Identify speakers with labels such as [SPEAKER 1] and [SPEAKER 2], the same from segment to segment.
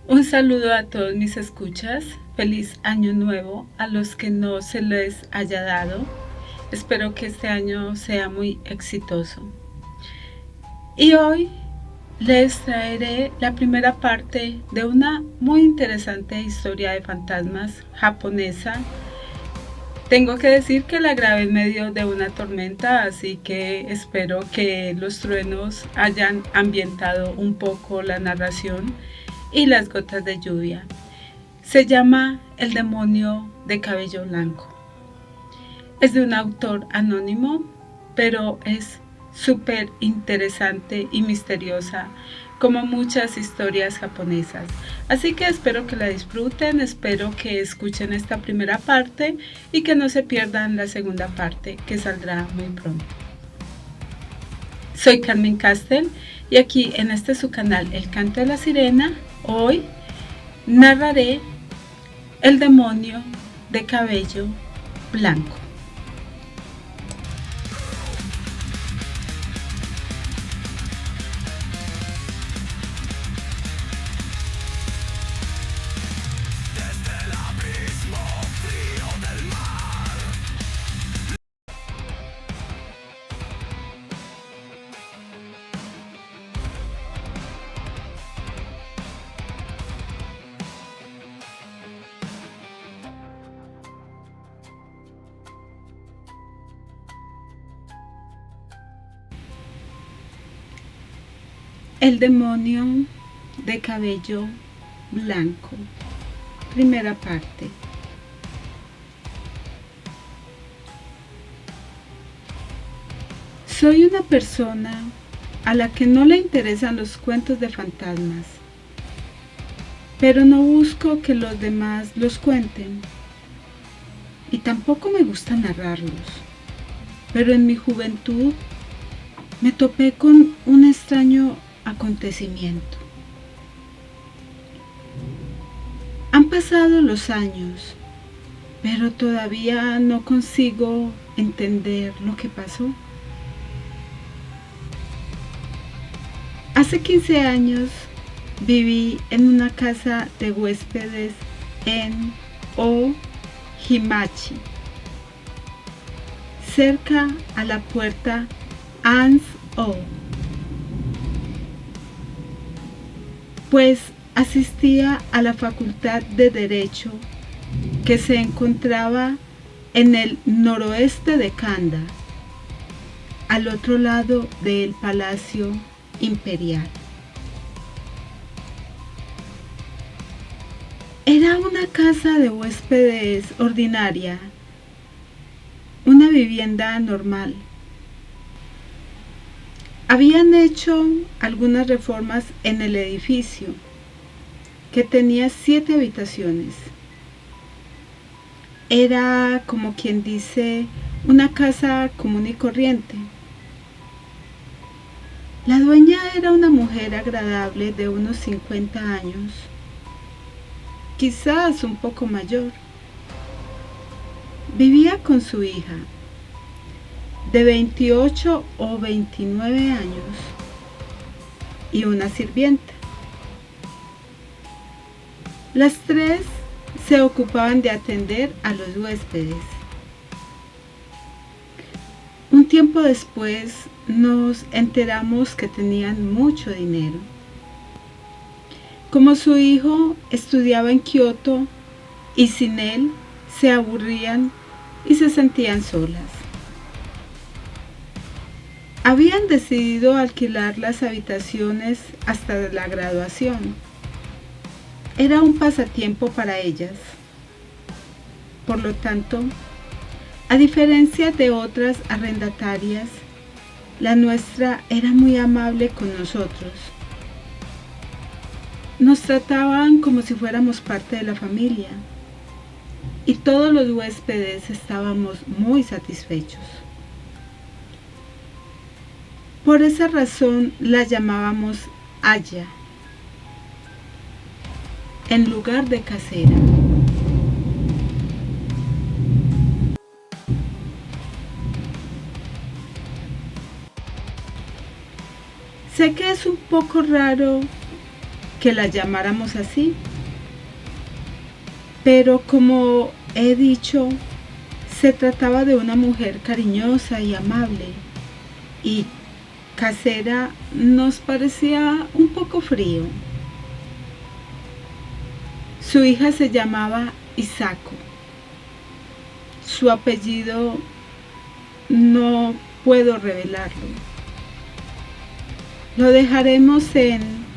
[SPEAKER 1] Un saludo a todos mis escuchas. Feliz año nuevo a los que no se les haya dado. Espero que este año sea muy exitoso. Y hoy les traeré la primera parte de una muy interesante historia de fantasmas japonesa. Tengo que decir que la grabé en medio de una tormenta, así que espero que los truenos hayan ambientado un poco la narración y las gotas de lluvia. Se llama El demonio de cabello blanco. Es de un autor anónimo, pero es súper interesante y misteriosa, como muchas historias japonesas. Así que espero que la disfruten, espero que escuchen esta primera parte y que no se pierdan la segunda parte, que saldrá muy pronto. Soy Carmen Castel y aquí en este su canal El Canto de la Sirena, hoy narraré El demonio de cabello blanco. El demonio de cabello blanco. Primera parte. Soy una persona a la que no le interesan los cuentos de fantasmas, pero no busco que los demás los cuenten. Y tampoco me gusta narrarlos. Pero en mi juventud me topé con un extraño acontecimiento. Han pasado los años, pero todavía no consigo entender lo que pasó. Hace 15 años viví en una casa de huéspedes en Ohimachi, cerca a la puerta Ans-o, pues asistía a la Facultad de Derecho que se encontraba en el noroeste de Kanda, al otro lado del Palacio Imperial. Era una casa de huéspedes ordinaria, una vivienda normal. Habían hecho algunas reformas en el edificio, que tenía 7 habitaciones. Era, como quien dice, una casa común y corriente. La dueña era una mujer agradable de unos 50 años, quizás un poco mayor. Vivía con su hija, de 28 o 29 años, y una sirvienta. Las 3 se ocupaban de atender a los huéspedes. Un tiempo después nos enteramos que tenían mucho dinero. Como su hijo estudiaba en Kioto y sin él se aburrían y se sentían solas. Habían decidido alquilar las habitaciones hasta la graduación. Era un pasatiempo para ellas. Por lo tanto, a diferencia de otras arrendatarias, la nuestra era muy amable con nosotros. Nos trataban como si fuéramos parte de la familia y todos los huéspedes estábamos muy satisfechos. Por esa razón la llamábamos Aya, en lugar de casera. Sé que es un poco raro que la llamáramos así. Pero como he dicho, se trataba de una mujer cariñosa y amable, y casera nos parecía un poco frío. Su hija se llamaba Isaco. Su apellido no puedo revelarlo. Lo dejaremos en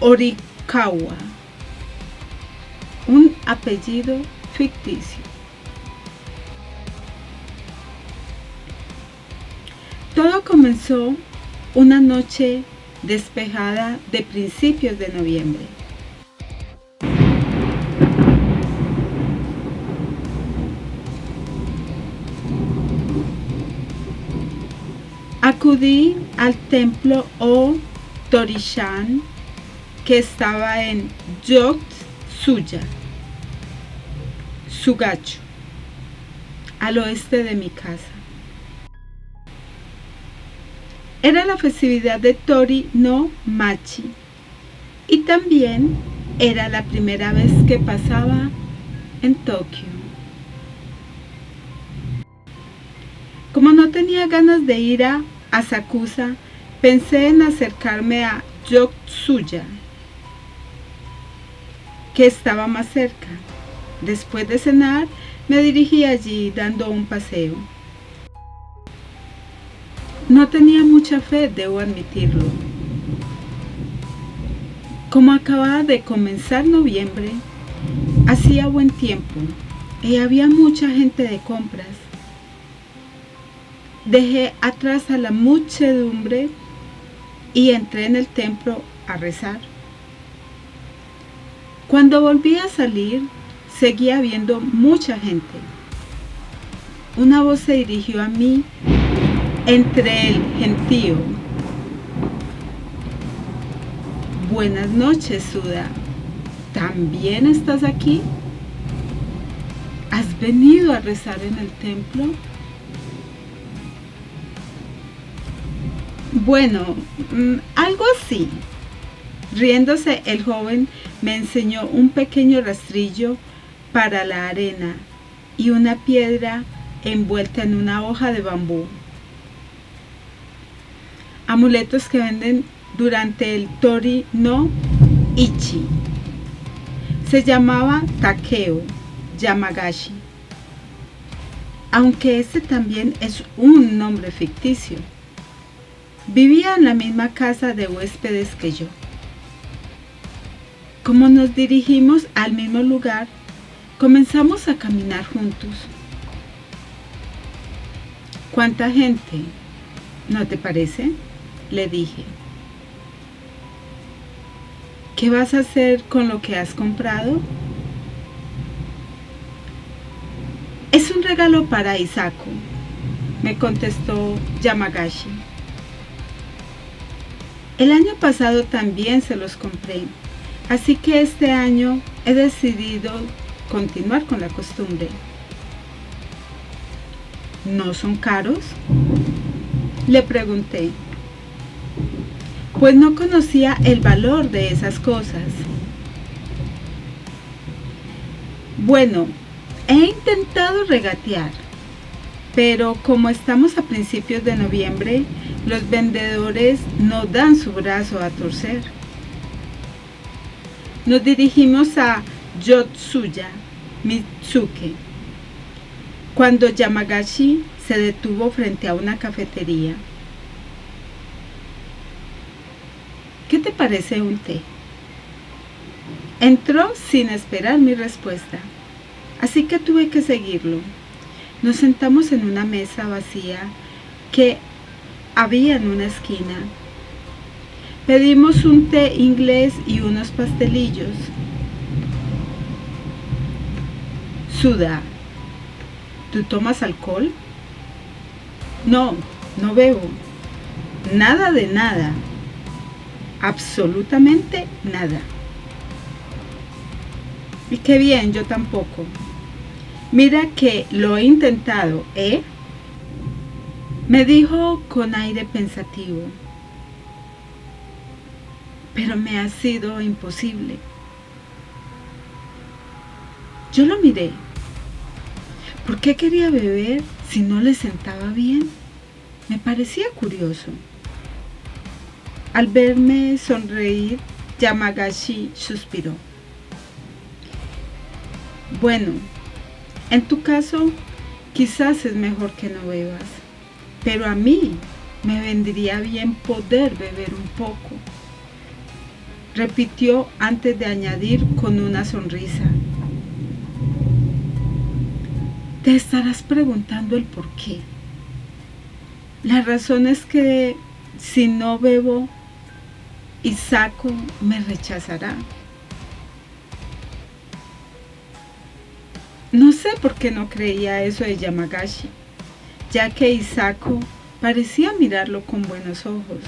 [SPEAKER 1] Horikawa, un apellido ficticio. Todo comenzó una noche despejada de principios de noviembre. Acudí al templo Torishan, que estaba en Yotsuya, Sugacho, al oeste de mi casa. Era la festividad de Tori no Machi y también era la primera vez que pasaba en Tokio. Como no tenía ganas de ir a Asakusa, pensé en acercarme a Yotsuya, que estaba más cerca. Después de cenar, me dirigí allí dando un paseo. No tenía mucha fe, debo admitirlo. Como acababa de comenzar noviembre, hacía buen tiempo y había mucha gente de compras. Dejé atrás a la muchedumbre y entré en el templo a rezar. Cuando volví a salir, seguía habiendo mucha gente. Una voz se dirigió a mí entre el gentío. Buenas noches, Suda. ¿También estás aquí? ¿Has venido a rezar en el templo? Bueno, algo así. Riéndose, el joven me enseñó un pequeño rastrillo para la arena y una piedra envuelta en una hoja de bambú. Amuletos que venden durante el Tori no Ichi. Se llamaba Takeo Yamagashi, aunque este también es un nombre ficticio. Vivía en la misma casa de huéspedes que yo. Como nos dirigimos al mismo lugar, comenzamos a caminar juntos. ¿Cuánta gente? ¿No te parece?, le dije. ¿Qué vas a hacer con lo que has comprado? Es un regalo para Isako, me contestó Yamagashi. El año pasado también se los compré, así que este año he decidido continuar con la costumbre. ¿No son caros?, le pregunté, pues no conocía el valor de esas cosas. Bueno, he intentado regatear, pero como estamos a principios de noviembre, los vendedores no dan su brazo a torcer. Nos dirigimos a Yotsuya Mitsuke, cuando Yamagashi se detuvo frente a una cafetería. ¿Qué te parece un té? Entró sin esperar mi respuesta, así que tuve que seguirlo. Nos sentamos en una mesa vacía que había en una esquina. Pedimos un té inglés y unos pastelillos. Suda, ¿tú tomas alcohol? No, no bebo. Nada de nada. Absolutamente nada. Y qué bien, yo tampoco. Mira que lo he intentado, ¿eh?, me dijo con aire pensativo. pero me ha sido imposible. Yo lo miré. ¿Por qué quería beber si no le sentaba bien? Me parecía curioso. Al verme sonreír, Yamagashi suspiró. Bueno, en tu caso, quizás es mejor que no bebas, pero a mí me vendría bien poder beber un poco, repitió antes de añadir con una sonrisa. Te estarás preguntando el por qué. La razón es que si no bebo, Hisako me rechazará. No sé por qué no creía eso de Yamagashi, ya que Hisako parecía mirarlo con buenos ojos.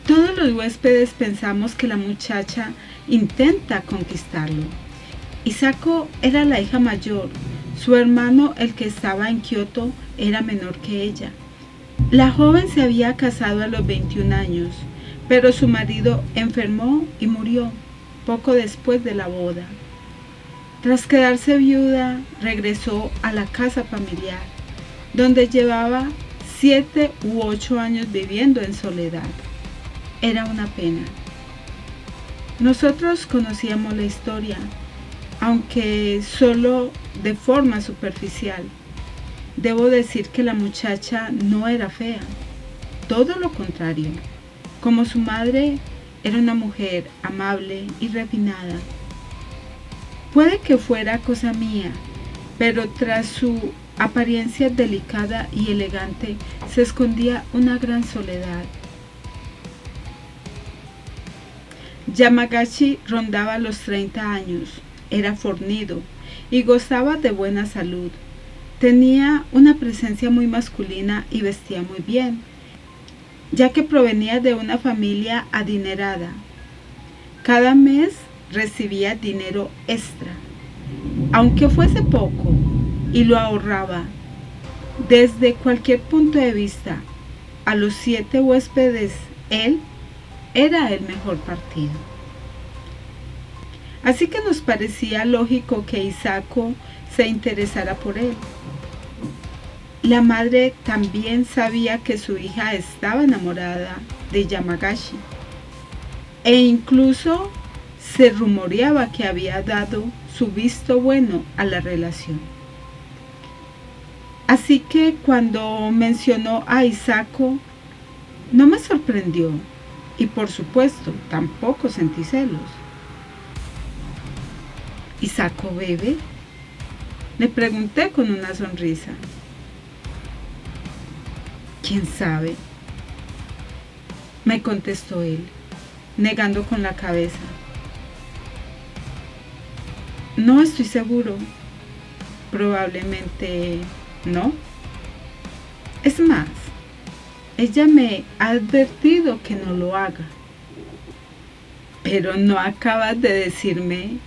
[SPEAKER 1] Todos los huéspedes pensamos que la muchacha intenta conquistarlo. Hisako era la hija mayor, su hermano, el que estaba en Kioto, era menor que ella. La joven se había casado a los 21 años, pero su marido enfermó y murió poco después de la boda. Tras quedarse viuda, regresó a la casa familiar, donde llevaba 7 u 8 años viviendo en soledad. Era una pena. Nosotros conocíamos la historia, aunque solo de forma superficial. Debo decir que la muchacha no era fea, todo lo contrario. Como su madre, era una mujer amable y refinada. Puede que fuera cosa mía, pero tras su apariencia delicada y elegante se escondía una gran soledad. Yamagashi rondaba los 30 años, era fornido y gozaba de buena salud. Tenía una presencia muy masculina y vestía muy bien, ya que provenía de una familia adinerada. Cada mes recibía dinero extra, aunque fuese poco, y lo ahorraba. Desde cualquier punto de vista, a los 7 huéspedes, él era el mejor partido. Así que nos parecía lógico que Hisako se interesara por él. La madre también sabía que su hija estaba enamorada de Yamagashi, e incluso se rumoreaba que había dado su visto bueno a la relación. Así que cuando mencionó a Hisako, no me sorprendió y por supuesto tampoco sentí celos. ¿Hisako bebe?, le pregunté con una sonrisa. ¿Quién sabe?, me contestó él, negando con la cabeza. No estoy seguro. Probablemente no. Es más, ella me ha advertido que no lo haga. Pero ¿no acabas de decirme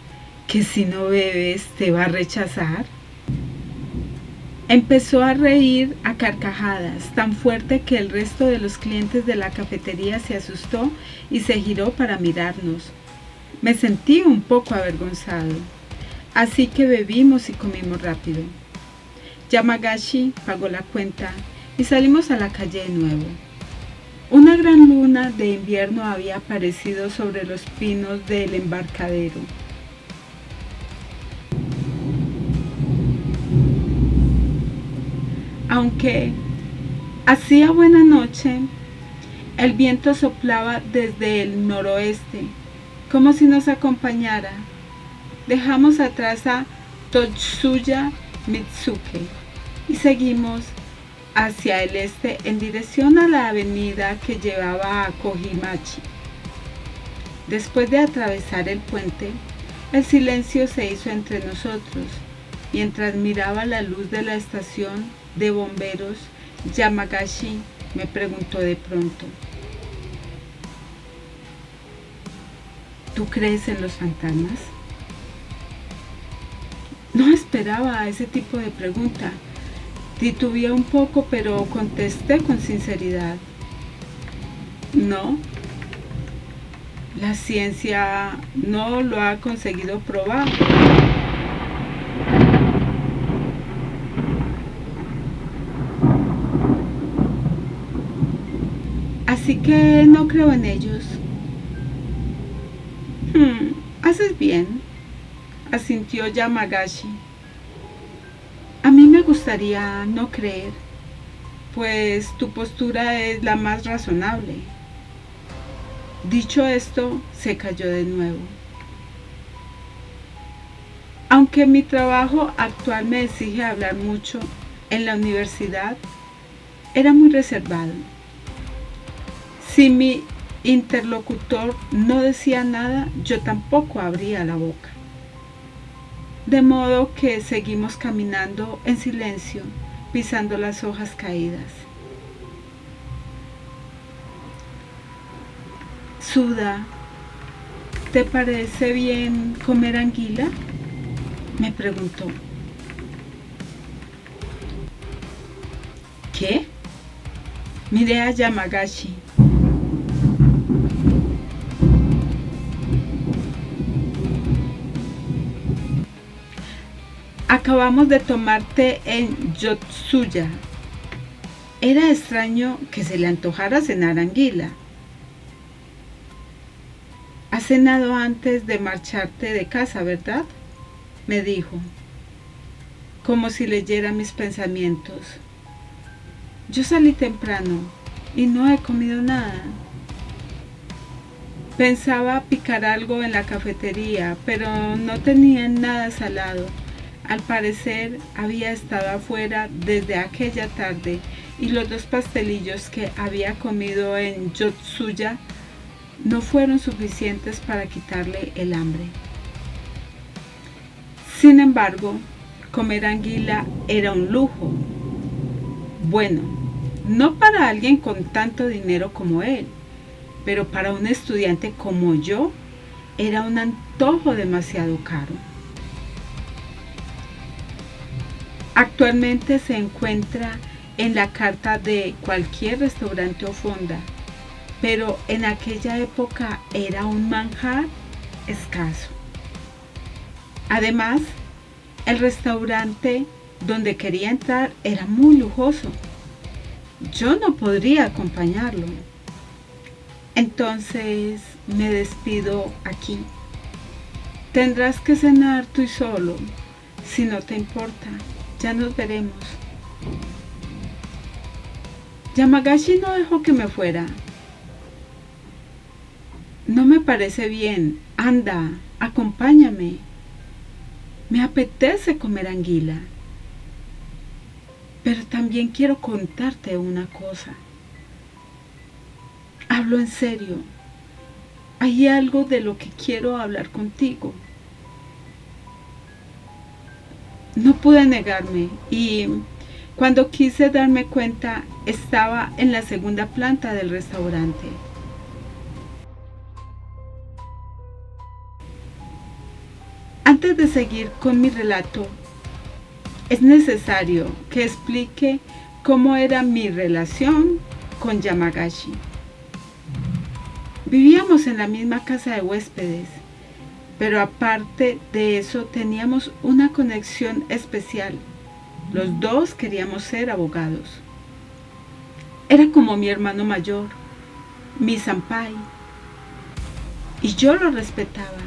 [SPEAKER 1] que si no bebes te va a rechazar? Empezó a reír a carcajadas, tan fuerte que el resto de los clientes de la cafetería se asustó y se giró para mirarnos. Me sentí un poco avergonzado, así que bebimos y comimos rápido. Yamagashi pagó la cuenta y salimos a la calle de nuevo. Una gran luna de invierno había aparecido sobre los pinos del embarcadero. Aunque hacía buena noche, el viento soplaba desde el noroeste, como si nos acompañara. Dejamos atrás a Totsuya Mitsuke y seguimos hacia el este en dirección a la avenida que llevaba a Kojimachi. Después de atravesar el puente, el silencio se hizo entre nosotros. Mientras miraba la luz de la estación de bomberos, Yamagashi me preguntó de pronto: ¿tú crees en los fantasmas? No esperaba ese tipo de pregunta. Titubeé un poco, pero contesté con sinceridad: No, la ciencia no lo ha conseguido probar. Así que no creo en ellos. Haces bien, asintió Yamagashi. A mí me gustaría no creer, pues tu postura es la más razonable. Dicho esto, se cayó de nuevo. Aunque mi trabajo actual me exige hablar mucho en la universidad, era muy reservado. Si mi interlocutor no decía nada, yo tampoco abría la boca. De modo que seguimos caminando en silencio, pisando las hojas caídas. Suda, ¿te parece bien comer anguila?, me preguntó. ¿Qué? Miré a Yamagashi. Acabamos de tomar té en Yotsuya. Era extraño que se le antojara cenar anguila. Has cenado antes de marcharte de casa, ¿verdad?, me dijo, como si leyera mis pensamientos. Yo salí temprano y no he comido nada. Pensaba picar algo en la cafetería, pero no tenían nada salado. Al parecer había estado afuera desde aquella tarde y los 2 pastelillos que había comido en Yotsuya no fueron suficientes para quitarle el hambre. Sin embargo, comer anguila era un lujo. Bueno, no para alguien con tanto dinero como él, pero para un estudiante como yo era un antojo demasiado caro. Actualmente se encuentra en la carta de cualquier restaurante o fonda, pero en aquella época era un manjar escaso. Además, el restaurante donde quería entrar era muy lujoso. Yo no podría acompañarlo. Entonces me despido aquí. Tendrás que cenar tú solo, si no te importa. Ya nos veremos. Yamagashi no dejó que me fuera. No me parece bien. Anda, acompáñame. Me apetece comer anguila. Pero también quiero contarte una cosa. Hablo en serio. Hay algo de lo que quiero hablar contigo. No pude negarme y cuando quise darme cuenta estaba en la 2ª planta del restaurante. Antes de seguir con mi relato, es necesario que explique cómo era mi relación con Yamagashi. Vivíamos en la misma casa de huéspedes, pero aparte de eso teníamos una conexión especial. Los 2 queríamos ser abogados. Era como mi hermano mayor, mi senpai, y yo lo respetaba.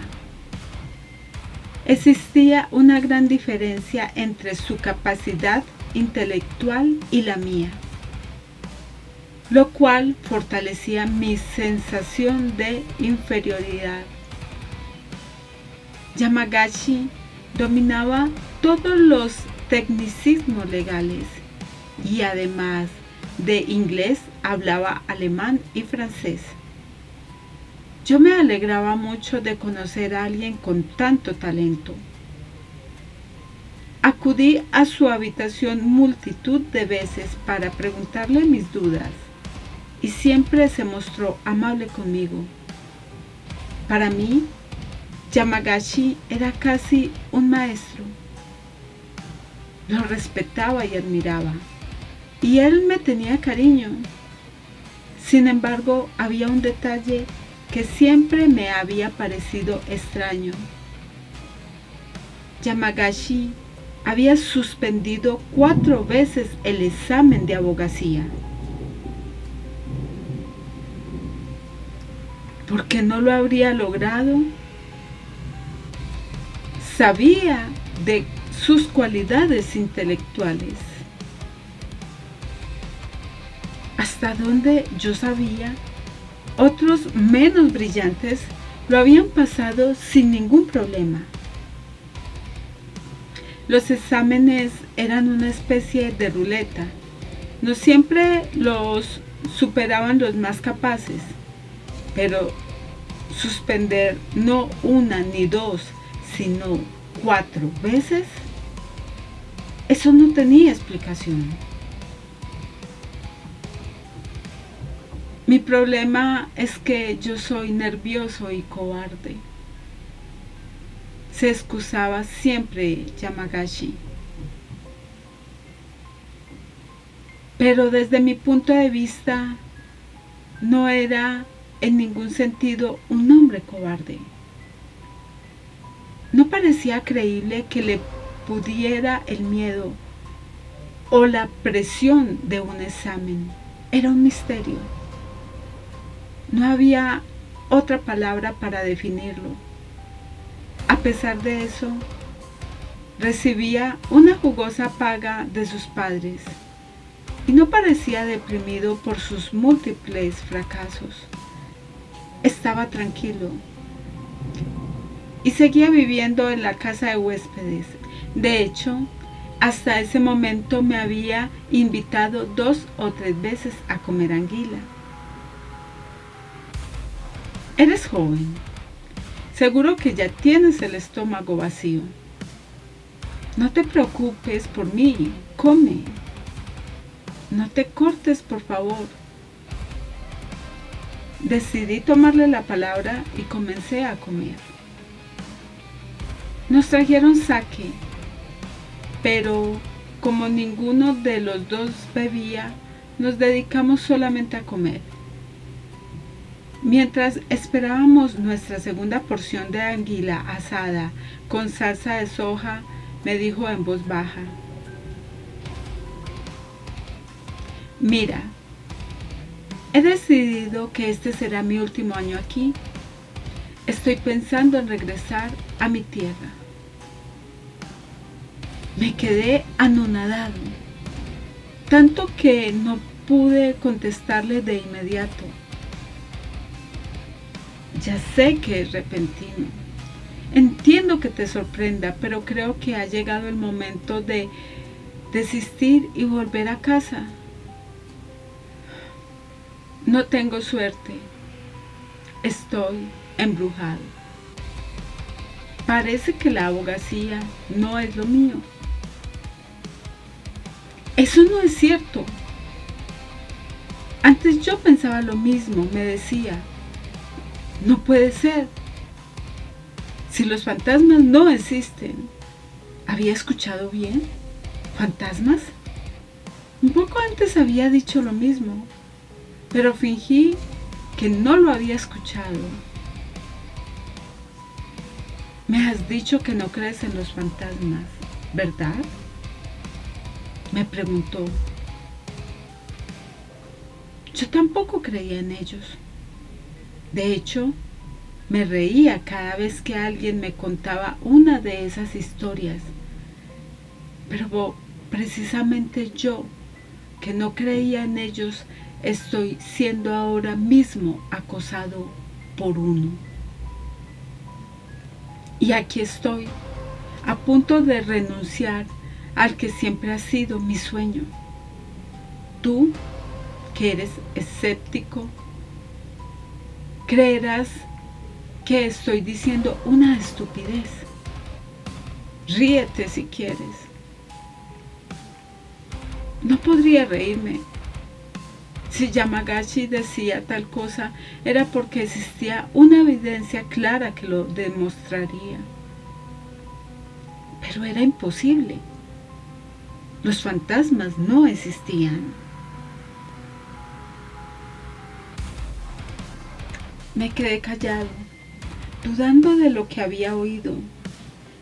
[SPEAKER 1] Existía una gran diferencia entre su capacidad intelectual y la mía, lo cual fortalecía mi sensación de inferioridad. Yamagashi dominaba todos los tecnicismos legales y además de inglés hablaba alemán y francés. Yo me alegraba mucho de conocer a alguien con tanto talento. Acudí a su habitación multitud de veces para preguntarle mis dudas y siempre se mostró amable conmigo. Para mí, Yamagashi era casi un maestro. Lo respetaba y admiraba, y él me tenía cariño. Sin embargo, había un detalle que siempre me había parecido extraño. Yamagashi había suspendido 4 veces el examen de abogacía. ¿Por qué no lo habría logrado? Sabía de sus cualidades intelectuales. Hasta donde yo sabía, otros menos brillantes lo habían pasado sin ningún problema. Los exámenes eran una especie de ruleta. No siempre los superaban los más capaces, pero suspender no una ni dos, sino 4 veces, eso no tenía explicación. Mi problema es que yo soy nervioso y cobarde. Se excusaba siempre Yamagashi. Pero desde mi punto de vista, no era en ningún sentido un hombre cobarde. No parecía creíble que le pudiera el miedo o la presión de un examen. Era un misterio. No había otra palabra para definirlo. A pesar de eso, recibía una jugosa paga de sus padres y no parecía deprimido por sus múltiples fracasos. Estaba tranquilo y seguía viviendo en la casa de huéspedes. De hecho, hasta ese momento me había invitado 2 o 3 veces a comer anguila. Eres joven. Seguro que ya tienes el estómago vacío. No te preocupes por mí, come. No te cortes, por favor. Decidí tomarle la palabra y comencé a comer. Nos trajeron sake, pero como ninguno de los dos bebía, nos dedicamos solamente a comer. Mientras esperábamos nuestra segunda porción de anguila asada con salsa de soja, me dijo en voz baja: mira, he decidido que este será mi último año aquí. Estoy pensando en regresar a mi tierra. Me quedé anonadado, tanto que no pude contestarle de inmediato. Ya sé que es repentino. Entiendo que te sorprenda, pero creo que ha llegado el momento de desistir y volver a casa. No tengo suerte. Estoy embrujado. Parece que la abogacía no es lo mío. Eso no es cierto. Antes yo pensaba lo mismo, me decía. No puede ser. Si los fantasmas no existen. ¿Había escuchado bien? ¿Fantasmas? Un poco antes había dicho lo mismo, pero fingí que no lo había escuchado. Me has dicho que no crees en los fantasmas, ¿verdad? Me preguntó. Yo tampoco creía en ellos. De hecho, me reía cada vez que alguien me contaba una de esas historias. Pero precisamente yo, que no creía en ellos, estoy siendo ahora mismo acosado por uno. Y aquí estoy, a punto de renunciar al que siempre ha sido mi sueño. Tú, que eres escéptico, creerás que estoy diciendo una estupidez. Ríete si quieres. No podría reírme. Si Yamagashi decía tal cosa, era porque existía una evidencia clara que lo demostraría. Pero era imposible. Los fantasmas no existían. Me quedé callado, dudando de lo que había oído,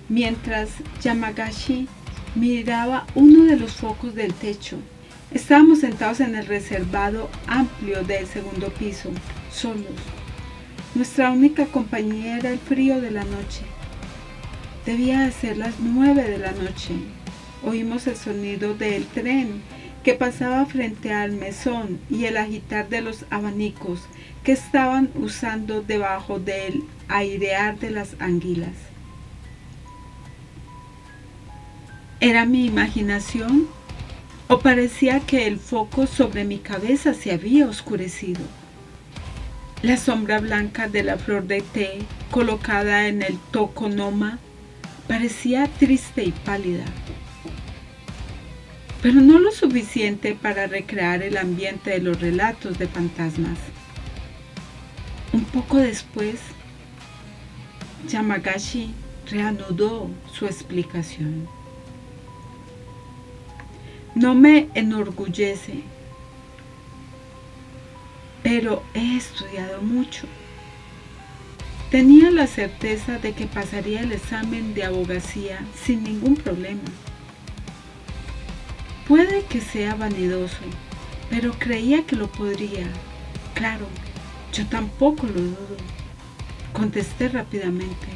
[SPEAKER 1] mientras Yamagashi miraba uno de los focos del techo. Estábamos sentados en el reservado amplio del segundo piso, solos. Nuestra única compañía era el frío de la noche. Debía de ser las 9 de la noche. Oímos el sonido del tren que pasaba frente al mesón y el agitar de los abanicos que estaban usando debajo del airear de las anguilas. ¿Era mi imaginación? ¿O parecía que el foco sobre mi cabeza se había oscurecido? La sombra blanca de la flor de té colocada en el tokonoma parecía triste y pálida, pero no lo suficiente para recrear el ambiente de los relatos de fantasmas. Un poco después, Yamagashi reanudó su explicación. No me enorgullece, pero he estudiado mucho. Tenía la certeza de que pasaría el examen de abogacía sin ningún problema. Puede que sea vanidoso, pero creía que lo podría. Claro, yo tampoco lo dudo, contesté rápidamente.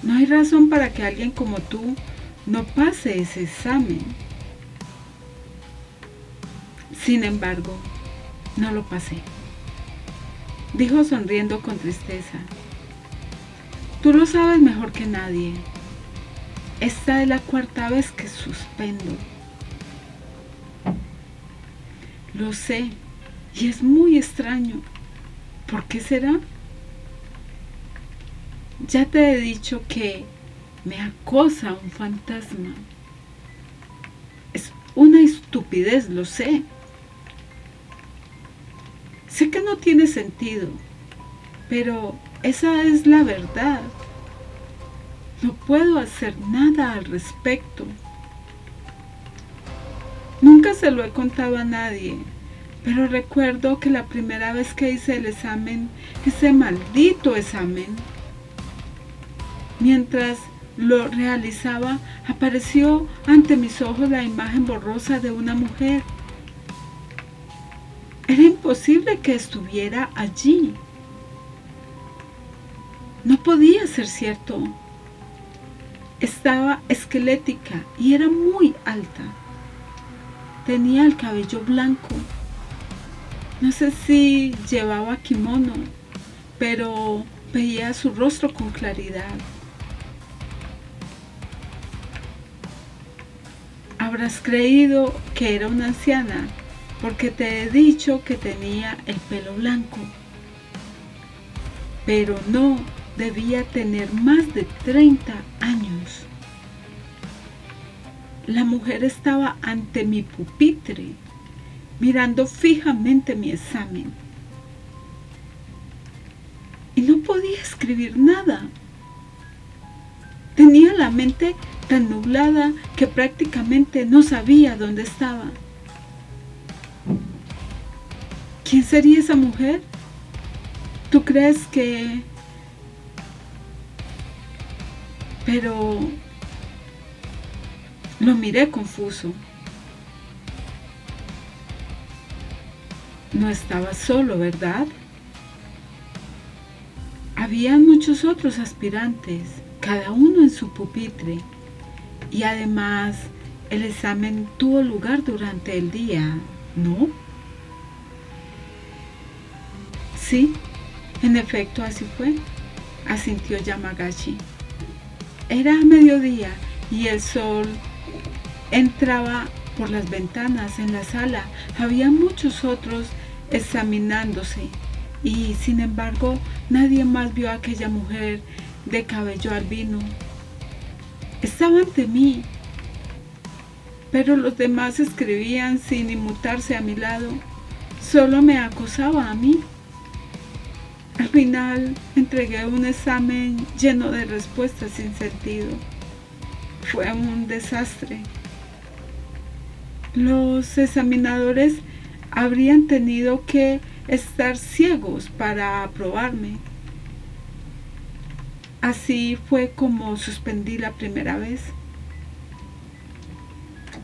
[SPEAKER 1] No hay razón para que alguien como tú no pase ese examen. Sin embargo, no lo pasé, dijo sonriendo con tristeza. Tú lo sabes mejor que nadie. Esta es la 4ª vez que suspendo. Lo sé, y es muy extraño. ¿Por qué será? Ya te he dicho que me acosa un fantasma. Es una estupidez, lo sé. Sé que no tiene sentido, pero esa es la verdad. No puedo hacer nada al respecto. Nunca se lo he contado a nadie, pero recuerdo que la primera vez que hice el examen, ese maldito examen, mientras lo realizaba, apareció ante mis ojos la imagen borrosa de una mujer. Era imposible que estuviera allí. No podía ser cierto. Estaba esquelética y era muy alta. Tenía el cabello blanco. No sé si llevaba kimono, pero veía su rostro con claridad. Habrás creído que era una anciana porque te he dicho que tenía el pelo blanco. Pero no, debía tener más de 30 años. La mujer estaba ante mi pupitre, mirando fijamente mi examen. Y no podía escribir nada. Tenía la mente tan nublada que prácticamente no sabía dónde estaba. ¿Quién sería esa mujer? ¿Tú crees que...? Pero lo miré confuso. No estaba solo, ¿verdad? Había muchos otros aspirantes, cada uno en su pupitre, y además el examen tuvo lugar durante el día, ¿no? Sí, en efecto así fue, asintió Yamagashi. Era mediodía y el sol entraba por las ventanas en la sala. Había muchos otros examinándose y, sin embargo, nadie más vio a aquella mujer de cabello albino. Estaba ante mí, pero los demás escribían sin inmutarse a mi lado. Solo me acosaba a mí. Al final entregué un examen lleno de respuestas sin sentido. Fue un desastre. Los examinadores habrían tenido que estar ciegos para aprobarme. Así fue como suspendí la primera vez.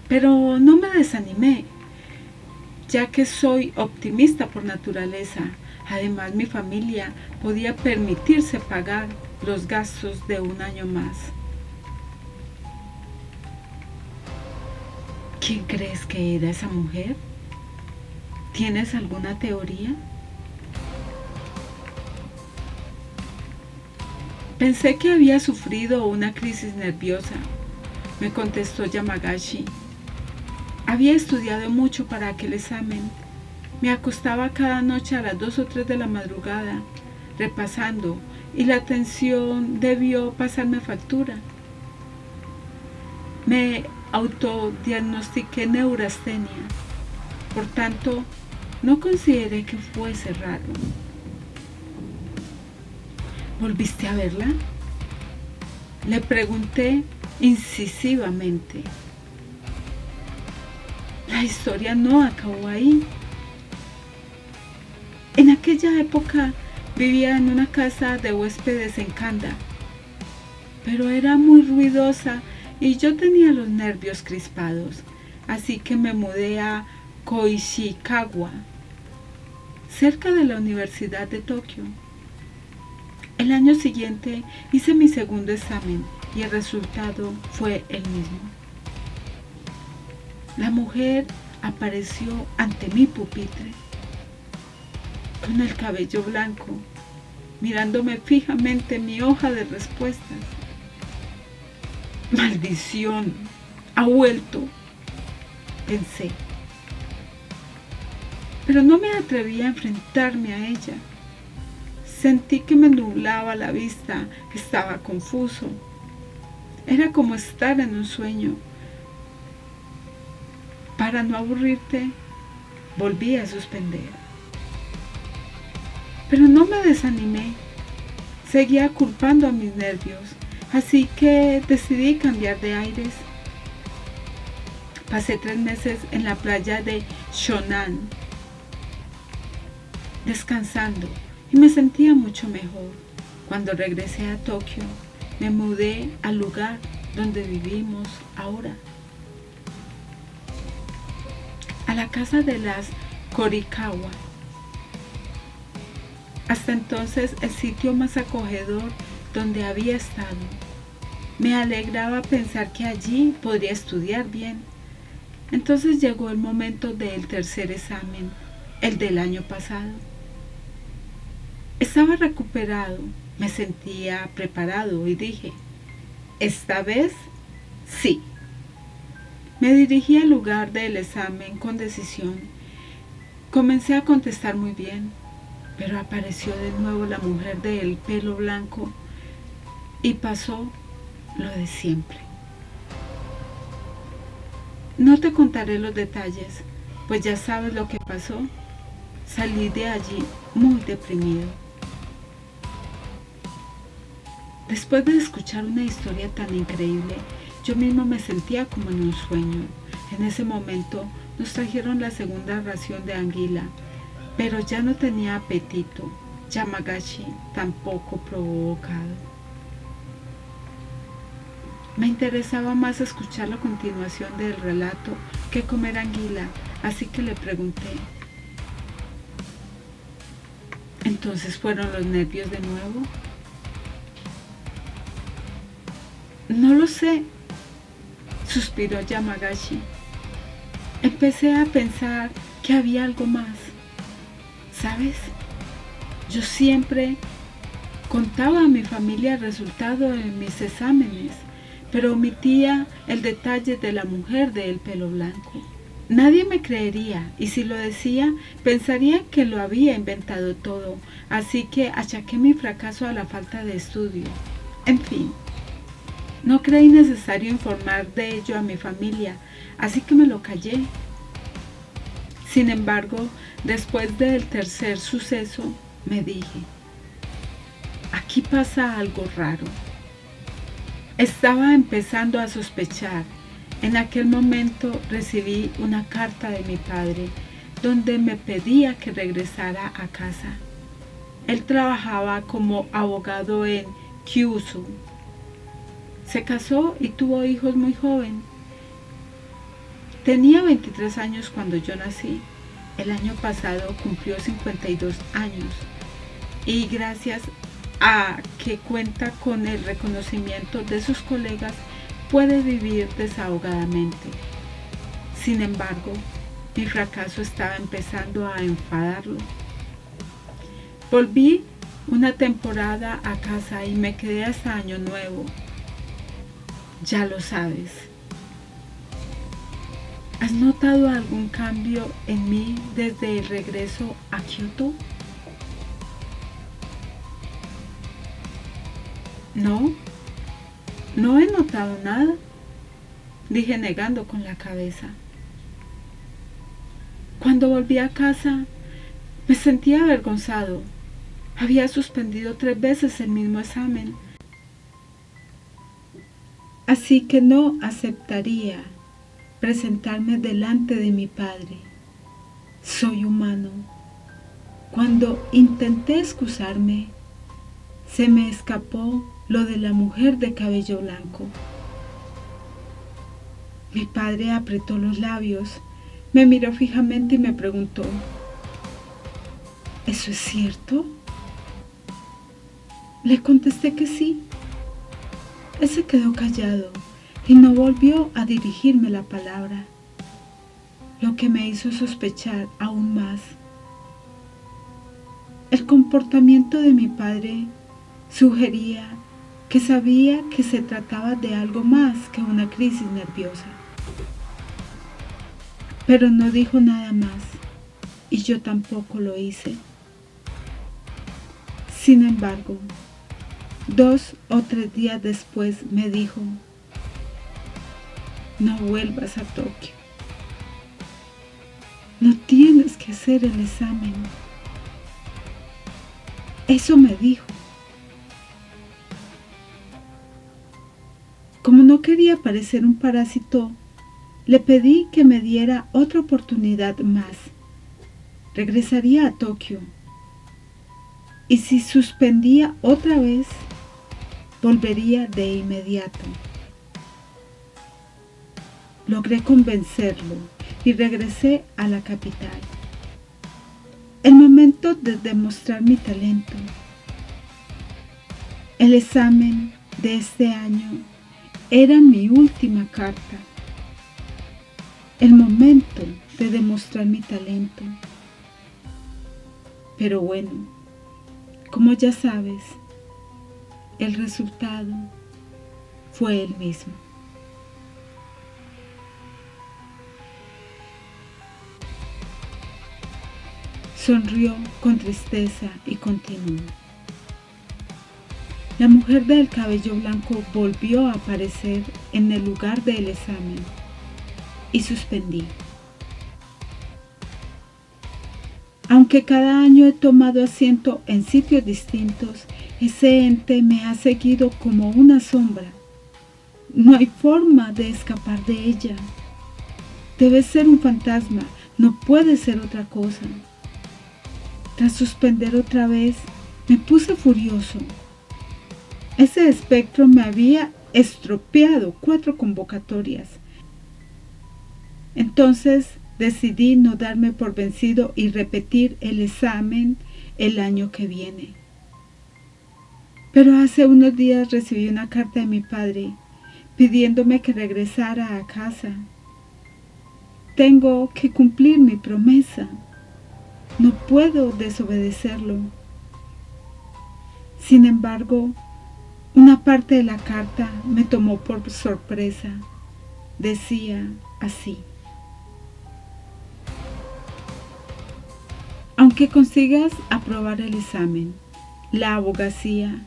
[SPEAKER 1] Pero no me desanimé, ya que soy optimista por naturaleza. Además, mi familia podía permitirse pagar los gastos de un año más. ¿Quién crees que era esa mujer? ¿Tienes alguna teoría? Pensé que había sufrido una crisis nerviosa, me contestó Yamagashi. Había estudiado mucho para aquel examen. Me acostaba cada noche a las 2 o 3 de la madrugada, repasando, y la tensión debió pasarme factura. Me autodiagnostiqué neurastenia. Por tanto, no consideré que fuese raro. ¿Volviste a verla? Le pregunté incisivamente. La historia no acabó ahí. En aquella época vivía en una casa de huéspedes en Kanda, pero era muy ruidosa y yo tenía los nervios crispados, así que me mudé a Koishikawa, cerca de la Universidad de Tokio. El año siguiente hice mi segundo examen y el resultado fue el mismo. La mujer apareció ante mi pupitre, con el cabello blanco, mirándome fijamente en mi hoja de respuestas. ¡Maldición! ¡Ha vuelto!, pensé. Pero no me atreví a enfrentarme a ella. Sentí que me nublaba la vista, estaba confuso. Era como estar en un sueño. Para no aburrirte, volví a suspender. Pero no me desanimé. Seguía culpando a mis nervios, así que decidí cambiar de aires. Pasé 3 meses en la playa de Shonan, descansando, y me sentía mucho mejor. Cuando regresé a Tokio, me mudé al lugar donde vivimos ahora, a la casa de las Korikawa. Hasta entonces el sitio más acogedor donde había estado. Me alegraba pensar que allí podría estudiar bien. Entonces llegó el momento del tercer examen, el del año pasado. Estaba recuperado, me sentía preparado y dije, esta vez sí. Me dirigí al lugar del examen con decisión. Comencé a contestar muy bien, pero apareció de nuevo la mujer del pelo blanco y pasó lo de siempre. No te contaré los detalles, pues ya sabes lo que pasó. Salí de allí muy deprimido. Después de escuchar una historia tan increíble, yo mismo me sentía como en un sueño. En ese momento nos trajeron la segunda ración de anguila, pero ya no tenía apetito. Yamagashi tampoco probó bocado. Me interesaba más escuchar la continuación del relato que comer anguila, así que le pregunté, ¿entonces fueron los nervios de nuevo? No lo sé, suspiró Yamagashi. Empecé a pensar que había algo más. ¿Sabes? Yo siempre contaba a mi familia el resultado de mis exámenes, pero omitía el detalle de la mujer del pelo blanco. Nadie me creería, y si lo decía, pensaría que lo había inventado todo, así que achaqué mi fracaso a la falta de estudio. En fin, no creí necesario informar de ello a mi familia, así que me lo callé. Sin embargo, después del tercer suceso, me dije, aquí pasa algo raro. Estaba empezando a sospechar. En aquel momento recibí una carta de mi padre. donde me pedía que regresara a casa. Él trabajaba como abogado en Kyushu. Se casó y tuvo hijos muy joven. Tenía 23 años cuando yo nací. El año pasado cumplió 52 años. Y gracias a que cuenta con el reconocimiento de sus colegas, puede vivir desahogadamente. Sin embargo, mi fracaso estaba empezando a enfadarlo. Volví una temporada a casa y me quedé hasta Año Nuevo. Ya lo sabes. ¿Has notado algún cambio en mí desde el regreso a Kioto? No, no he notado nada, dije negando con la cabeza. Cuando volví a casa, me sentía avergonzado. Había suspendido 3 veces el mismo examen. Así que no aceptaría presentarme delante de mi padre. Soy humano. Cuando intenté excusarme, se me escapó lo de la mujer de cabello blanco. Mi padre apretó los labios, me miró fijamente y me preguntó: ¿eso es cierto? Le contesté que sí. Él se quedó callado y no volvió a dirigirme la palabra, lo que me hizo sospechar aún más. El comportamiento de mi padre sugería que sabía que se trataba de algo más que una crisis nerviosa. Pero no dijo nada más, y yo tampoco lo hice. Sin embargo, 2 o 3 días después me dijo: no vuelvas a Tokio. No tienes que hacer el examen. Eso me dijo. Como no quería parecer un parásito, le pedí que me diera otra oportunidad más. Regresaría a Tokio. Y si suspendía otra vez, volvería de inmediato. Logré convencerlo y regresé a la capital. El momento de demostrar mi talento. El examen de este año era mi última carta. El momento de demostrar mi talento. Pero bueno, como ya sabes, el resultado fue el mismo. Sonrió con tristeza y continuó. La mujer del cabello blanco volvió a aparecer en el lugar del examen y suspendí. Aunque cada año he tomado asiento en sitios distintos, ese ente me ha seguido como una sombra. No hay forma de escapar de ella. Debe ser un fantasma, no puede ser otra cosa. Tras suspender otra vez, me puse furioso. Ese espectro me había estropeado 4 convocatorias. Entonces decidí no darme por vencido y repetir el examen el año que viene. Pero hace unos días recibí una carta de mi padre pidiéndome que regresara a casa. Tengo que cumplir mi promesa. No puedo desobedecerlo. Sin embargo, una parte de la carta me tomó por sorpresa. Decía así: aunque consigas aprobar el examen, la abogacía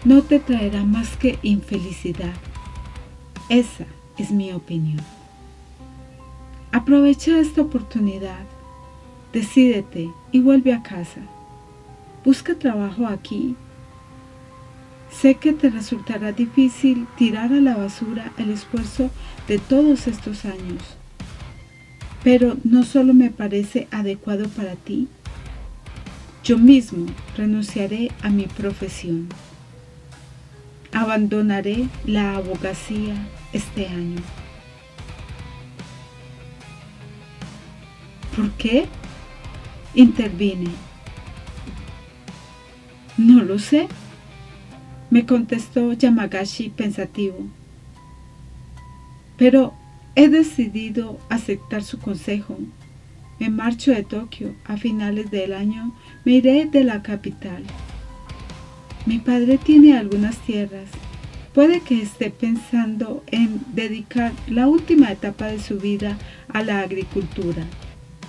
[SPEAKER 1] no te traerá más que infelicidad. Esa es mi opinión. Aprovecha esta oportunidad. Decídete y vuelve a casa. Busca trabajo aquí. Sé que te resultará difícil tirar a la basura el esfuerzo de todos estos años. pero no solo me parece adecuado para ti. Yo mismo renunciaré a mi profesión. Abandonaré la abogacía este año. ¿Por qué? Intervine. No lo sé, me contestó Yamagashi pensativo. Pero he decidido aceptar su consejo. Me marcho de Tokio. A finales del año me iré de la capital. Mi padre tiene algunas tierras. Puede que esté pensando en dedicar la última etapa de su vida a la agricultura.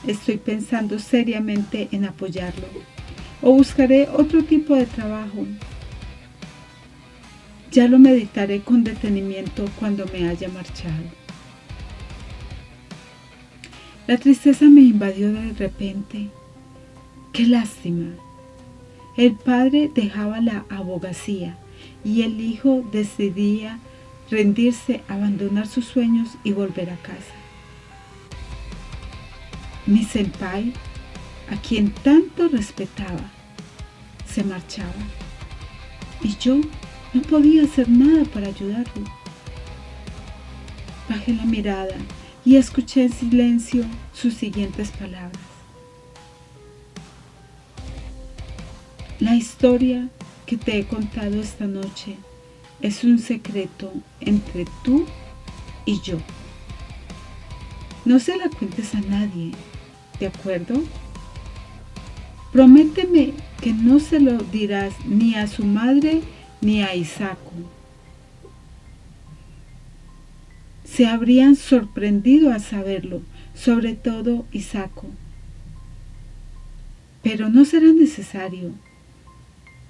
[SPEAKER 1] Estoy pensando seriamente en apoyarlo. O buscaré otro tipo de trabajo. Ya lo meditaré con detenimiento cuando me haya marchado. La tristeza me invadió de repente. ¡Qué lástima! El padre dejaba la abogacía y el hijo decidía rendirse, abandonar sus sueños y volver a casa. Mi senpai, a quien tanto respetaba, se marchaba y yo no podía hacer nada para ayudarlo. Bajé la mirada y escuché en silencio sus siguientes palabras. La historia que te he contado esta noche es un secreto entre tú y yo. No se la cuentes a nadie, ¿de acuerdo? Prométeme que no se lo dirás ni a su madre ni a Isako. Se habrían sorprendido al saberlo, sobre todo Isako. Pero no será necesario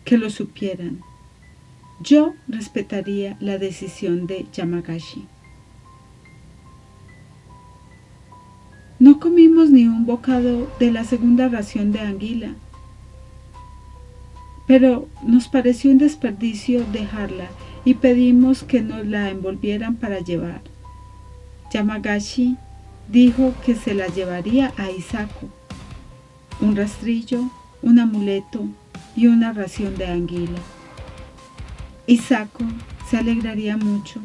[SPEAKER 1] que lo supieran. Yo respetaría la decisión de Yamagashi. No comimos ni un bocado de la segunda ración de anguila, pero nos pareció un desperdicio dejarla y pedimos que nos la envolvieran para llevar. Yamagashi dijo que se la llevaría a Isako, un rastrillo, un amuleto y una ración de anguila. Isako se alegraría mucho,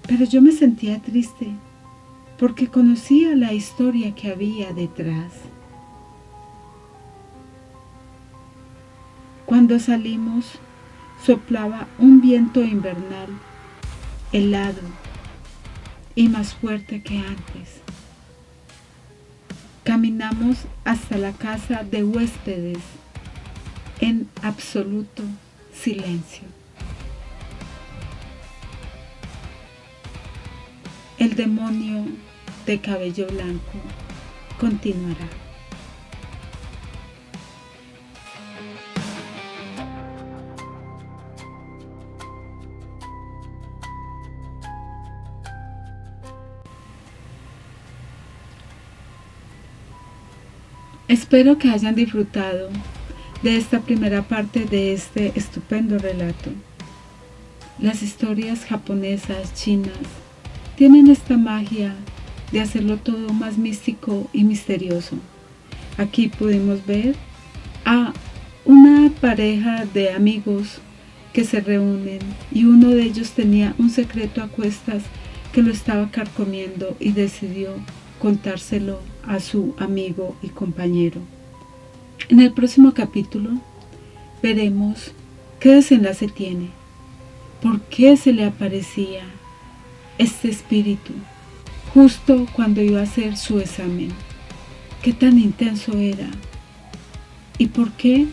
[SPEAKER 1] pero yo me sentía triste porque conocía la historia que había detrás. Cuando salimos, soplaba un viento invernal, helado y más fuerte que antes. Caminamos hasta la casa de huéspedes en absoluto silencio. El demonio de cabello blanco continuará. Espero que hayan disfrutado de esta primera parte de este estupendo relato. Las historias japonesas, chinas, tienen esta magia de hacerlo todo más místico y misterioso. Aquí pudimos ver a una pareja de amigos que se reúnen y uno de ellos tenía un secreto a cuestas que lo estaba carcomiendo y decidió contárselo a su amigo y compañero. En el próximo capítulo veremos qué desenlace tiene, por qué se le aparecía este espíritu justo cuando iba a hacer su examen, qué tan intenso era y por qué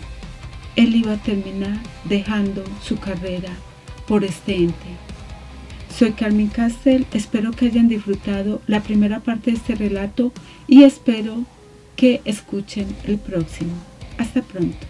[SPEAKER 1] él iba a terminar dejando su carrera por este ente. Soy Carmen Castel, espero que hayan disfrutado la primera parte de este relato y espero que escuchen el próximo. Hasta pronto.